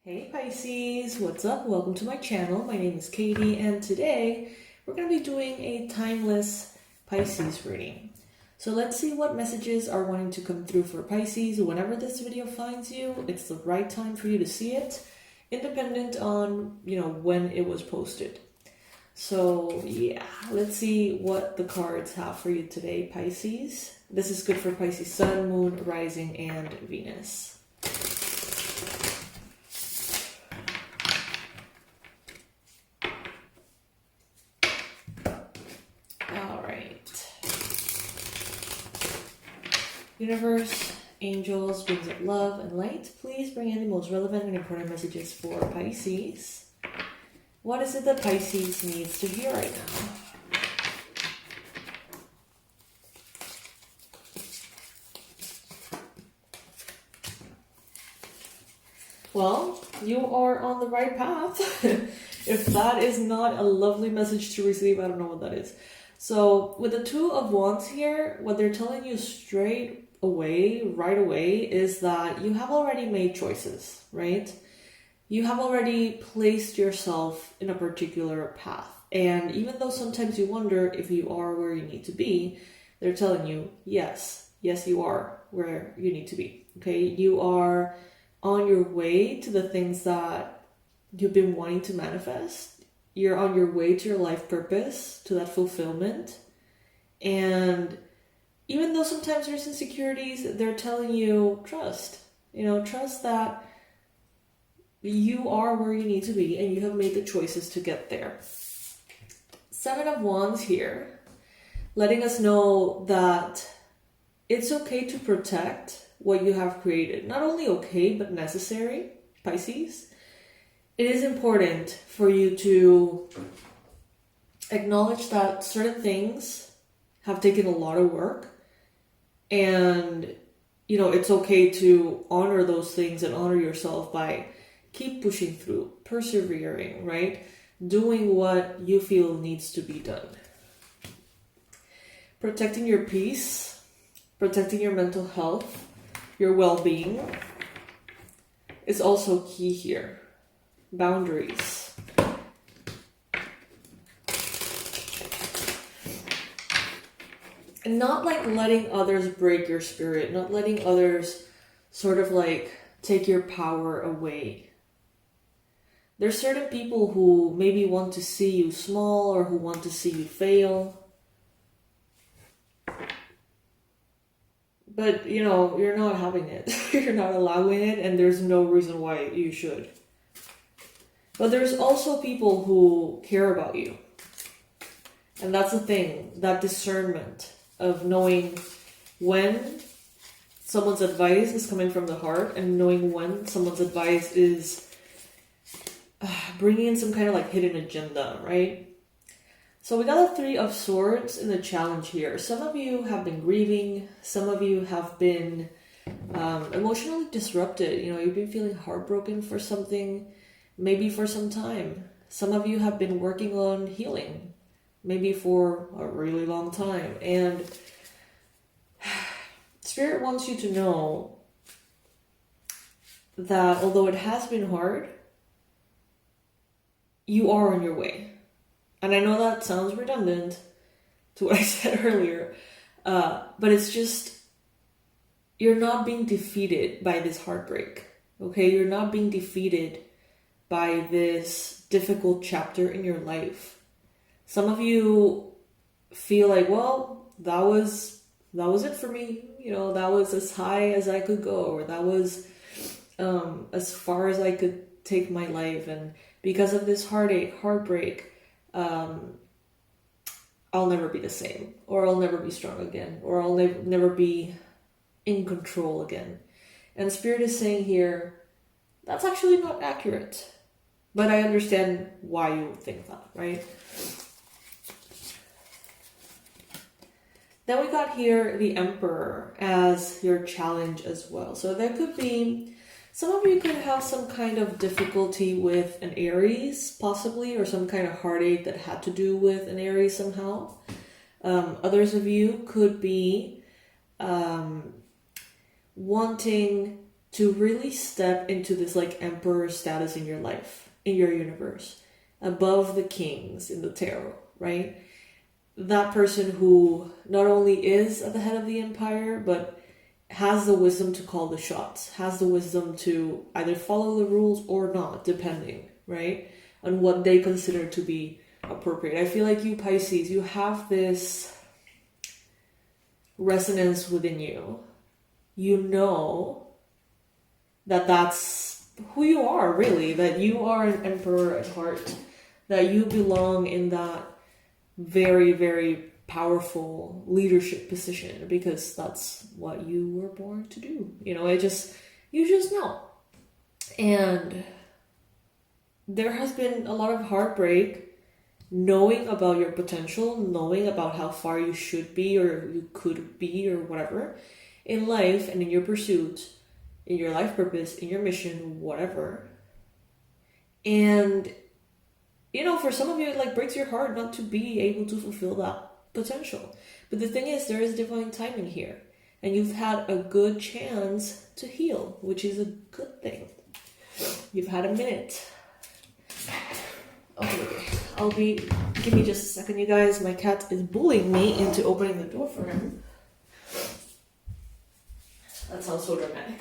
Hey Pisces, what's up? Welcome to my channel. My name is Katie and today we're going to be doing a timeless Pisces reading. So let's see what messages are wanting to come through for Pisces. Whenever this video finds you, it's the right time for you to see it, independent on, when it was posted. So yeah, let's see what the cards have for you today, Pisces. This is good for Pisces Sun, Moon, Rising, and Venus. Universe, angels, beings of love and light, please bring in the most relevant and important messages for Pisces. What is it that Pisces needs to hear right now? Well, you are on the right path. If that is not a lovely message to receive, I don't know what that is. So with the Two of Wands here, what they're telling you right away, is that you have already made choices, right? You have already placed yourself in a particular path. And even though sometimes you wonder if you are where you need to be, they're telling you, yes, you are where you need to be, okay? You are on your way to the things that you've been wanting to manifest. You're on your way to your life purpose, to that fulfillment. And even though sometimes there's insecurities, they're telling you, trust. Trust that you are where you need to be and you have made the choices to get there. Seven of Wands here, letting us know that it's okay to protect what you have created. Not only okay, but necessary, Pisces. It is important for you to acknowledge that certain things have taken a lot of work, and it's okay to honor those things and honor yourself by keep pushing through, persevering, right? Doing what you feel needs to be done. Protecting your peace, protecting your mental health, your well-being is also key here. Boundaries. And not like letting others break your spirit, not letting others sort of like take your power away. There's certain people who maybe want to see you small or who want to see you fail. But, you're not having it. You're not allowing it, and there's no reason why you should. But there's also people who care about you. And that's the thing, that discernment of knowing when someone's advice is coming from the heart and knowing when someone's advice is bringing in some kind of like hidden agenda, right? So we got a Three of Swords in the challenge here. Some of you have been grieving. Some of you have been emotionally disrupted. You've been feeling heartbroken for something, maybe for some time. Some of you have been working on healing, maybe for a really long time. And Spirit wants you to know that although it has been hard, you are on your way. And I know that sounds redundant to what I said earlier, but it's just, you're not being defeated by this heartbreak, okay? You're not being defeated by this difficult chapter in your life. Some of you feel like, well, that was it for me. That was as high as I could go, or that was as far as I could take my life. And because of this heartbreak, I'll never be the same, or I'll never be strong again, or I'll never be in control again. And Spirit is saying here, that's actually not accurate. But I understand why you would think that, right? Then we got here the Emperor as your challenge as well. So there could be, some of you could have some kind of difficulty with an Aries, possibly, or some kind of heartache that had to do with an Aries somehow. Others of you could be wanting to really step into this like emperor status in your life, in your universe, above the kings in the tarot, right? That person who not only is at the head of the empire, but has the wisdom to call the shots, has the wisdom to either follow the rules or not, depending, right, on what they consider to be appropriate. I feel like you Pisces, you have this resonance within you. You know that that's who you are, really, that you are an emperor at heart, that you belong in that very, very powerful leadership position, because that's what you were born to do. You know, you just know. And there has been a lot of heartbreak, knowing about your potential, knowing about how far you should be or you could be or whatever in life and in your pursuit, in your life purpose, in your mission, whatever. And, you know, for some of you, it like breaks your heart not to be able to fulfill that potential. But the thing is, there is divine timing here. And you've had a good chance to heal, which is a good thing. You've had a minute. Okay. Give me just a second, you guys. My cat is bullying me into opening the door for him. That sounds so dramatic.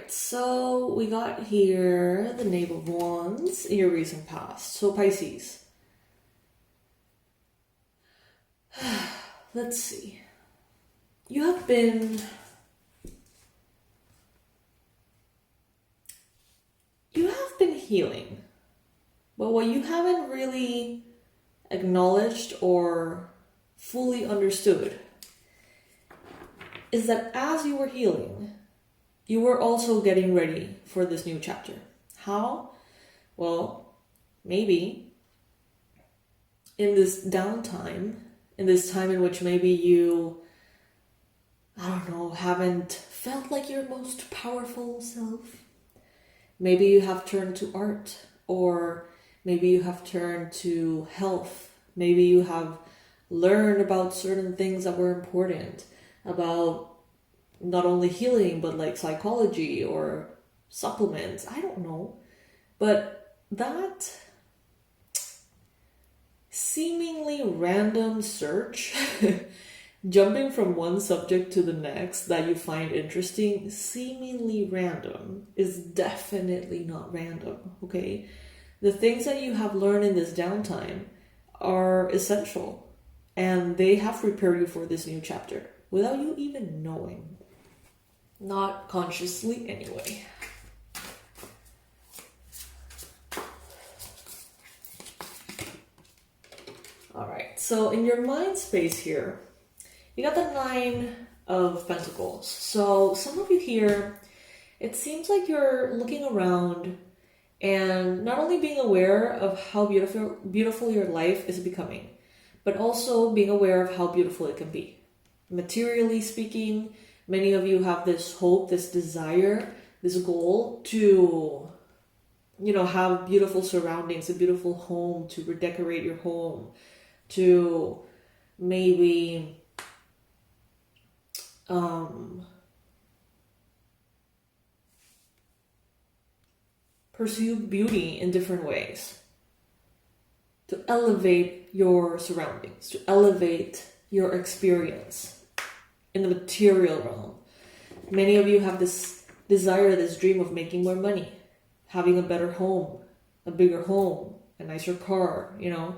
So we got here the Knave of Wands in your recent past. So Pisces. Let's see. You have been healing. But what you haven't really acknowledged or fully understood is that as you were healing, you were also getting ready for this new chapter. How? Well, maybe in this downtime, in this time in which maybe you, I don't know, haven't felt like your most powerful self. Maybe you have turned to art, or maybe you have turned to health. Maybe you have learned about certain things that were important, about not only healing, but like psychology or supplements. I don't know. But that seemingly random search, jumping from one subject to the next that you find interesting, seemingly random, is definitely not random, okay? The things that you have learned in this downtime are essential, and they have prepared you for this new chapter without you even knowing. Not consciously, anyway. Alright, so in your mind space here, you got the 9 of Pentacles. So some of you here, it seems like you're looking around and not only being aware of how beautiful your life is becoming, but also being aware of how beautiful it can be. Materially speaking, many of you have this hope, this desire, this goal to, you know, have beautiful surroundings, a beautiful home, to redecorate your home, to maybe pursue beauty in different ways, to elevate your surroundings, to elevate your experience in the material realm. Many of you have this desire, this dream of making more money, having a better home, a bigger home, a nicer car, you know.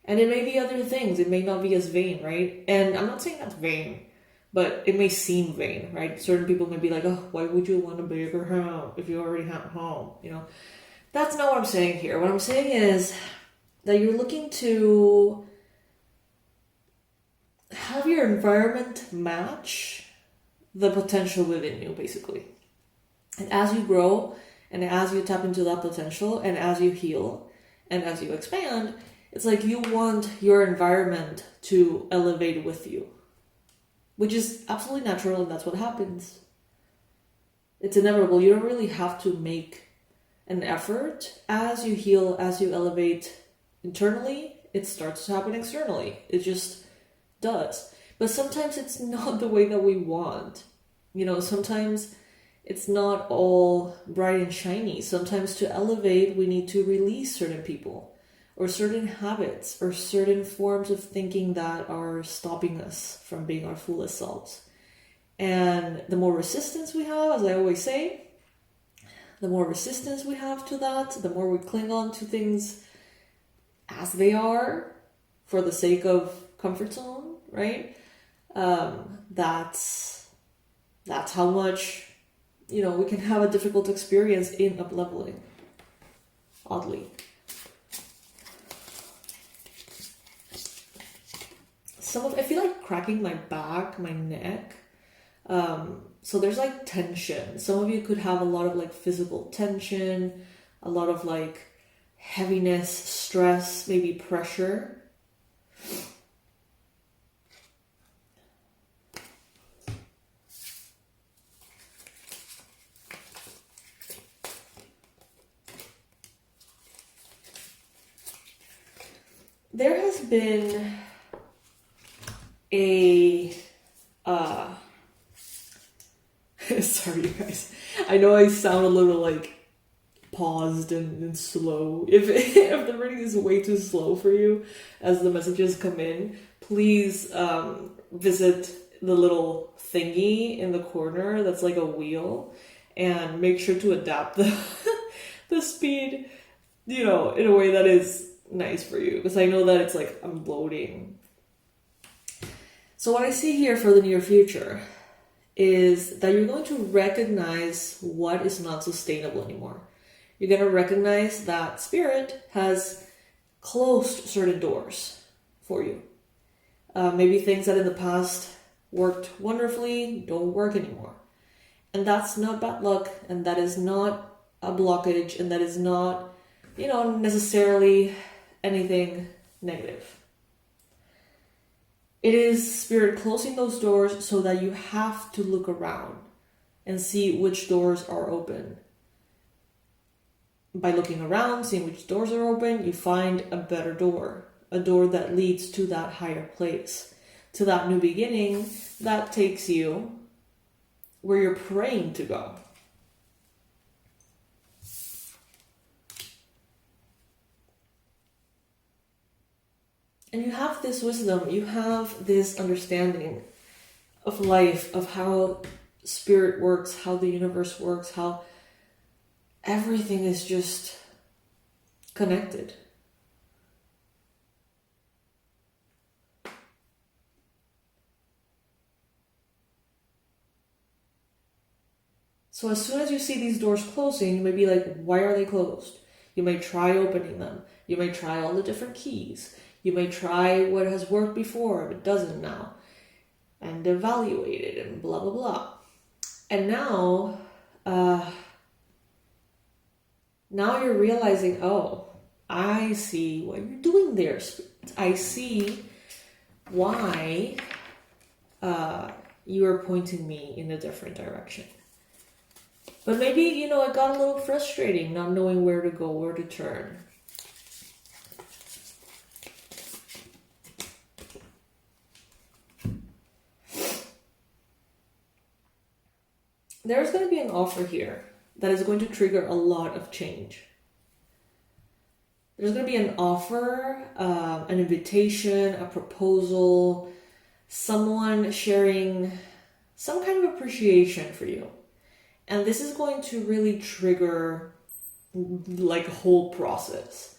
And it may be other things. It may not be as vain, right? And I'm not saying that's vain, but it may seem vain, right? Certain people may be like, oh, why would you want a bigger home if you already have a home, you know? That's not what I'm saying here. What I'm saying is that you're looking to have your environment match the potential within you, basically. And as you grow, and as you tap into that potential, and as you heal, and as you expand, it's like you want your environment to elevate with you, which is absolutely natural, and that's what happens. It's inevitable. You don't really have to make an effort. As you heal, as you elevate internally, it starts to happen externally. It just does. But sometimes it's not the way that we want. You know, sometimes it's not all bright and shiny. Sometimes to elevate, we need to release certain people or certain habits or certain forms of thinking that are stopping us from being our fullest selves. And the more resistance we have, as I always say, the more resistance we have to that, the more we cling on to things as they are for the sake of comfort zone, right? That's how much, you know, we can have a difficult experience in up-leveling, oddly. I feel like cracking my back, my neck. So there's like tension. Some of you could have a lot of like physical tension, a lot of like heaviness, stress, maybe pressure. There has been a sorry you guys, I know I sound a little like paused and slow. If the reading is way too slow for you as the messages come in, please visit the little thingy in the corner that's like a wheel and make sure to adapt the speed, you know, in a way that is nice for you, because I know that it's like I'm bloating. So what I see here for the near future is that you're going to recognize what is not sustainable anymore. You're going to recognize that spirit has closed certain doors for you. Maybe things that in the past worked wonderfully don't work anymore. And that's not bad luck, and that is not a blockage, and that is not, you know, necessarily anything negative. It is spirit closing those doors so that you have to look around and see which doors are open. By looking around, seeing which doors are open, you find a better door, a door that leads to that higher place, to that new beginning that takes you where you're praying to go. And you have this wisdom, you have this understanding of life, of how spirit works, how the universe works, how everything is just connected. So as soon as you see these doors closing, you may be like, why are they closed? You may try opening them. You may try all the different keys. You may try what has worked before, but doesn't now. And evaluate it and blah, blah, blah. And now you're realizing, oh, I see what you're doing there, Spirit. I see why you are pointing me in a different direction. But maybe, you know, it got a little frustrating not knowing where to go, where to turn. There's going to be an offer here that is going to trigger a lot of change. There's going to be an offer, an invitation, a proposal, someone sharing some kind of appreciation for you. And this is going to really trigger like a whole process.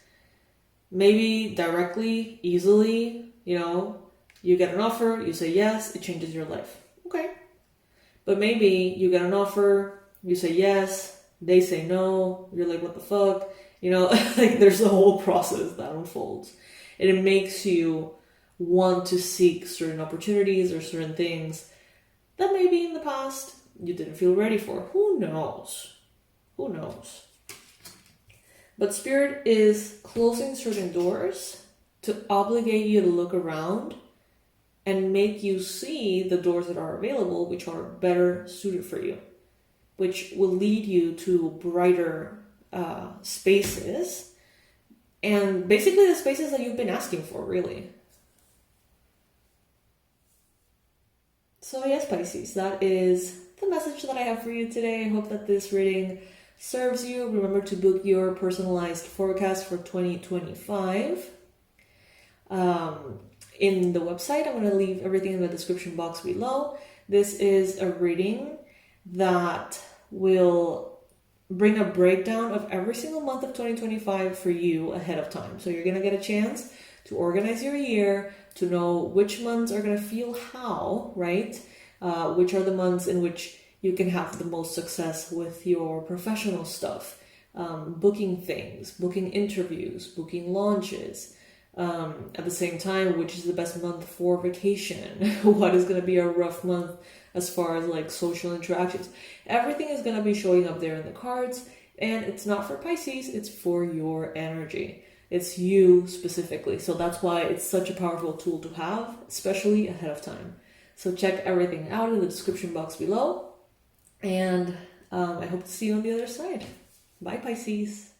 Maybe directly, easily, you know, you get an offer, you say yes, it changes your life. Okay. But maybe you get an offer, you say yes, they say no, you're like, what the fuck? You know, like there's a whole process that unfolds. And it makes you want to seek certain opportunities or certain things that maybe in the past you didn't feel ready for. Who knows? Who knows? But Spirit is closing certain doors to obligate you to look around and make you see the doors that are available, which are better suited for you, which will lead you to brighter spaces, and basically the spaces that you've been asking for, really. So yes, Pisces, that is the message that I have for you today. I hope that this reading serves you. Remember to book your personalized forecast for 2025. In the website, I'm going to leave everything in the description box below. This is a reading that will bring a breakdown of every single month of 2025 for you ahead of time. So you're going to get a chance to organize your year, to know which months are going to feel how, right? Which are the months in which you can have the most success with your professional stuff, booking things, booking interviews, booking launches. At the same time, which is the best month for vacation, what is going to be a rough month as far as like social interactions. Everything is going to be showing up there in the cards, and it's not for Pisces, it's for your energy. It's you specifically. So that's why it's such a powerful tool to have, especially ahead of time. So check everything out in the description box below, and I hope to see you on the other side. Bye, Pisces.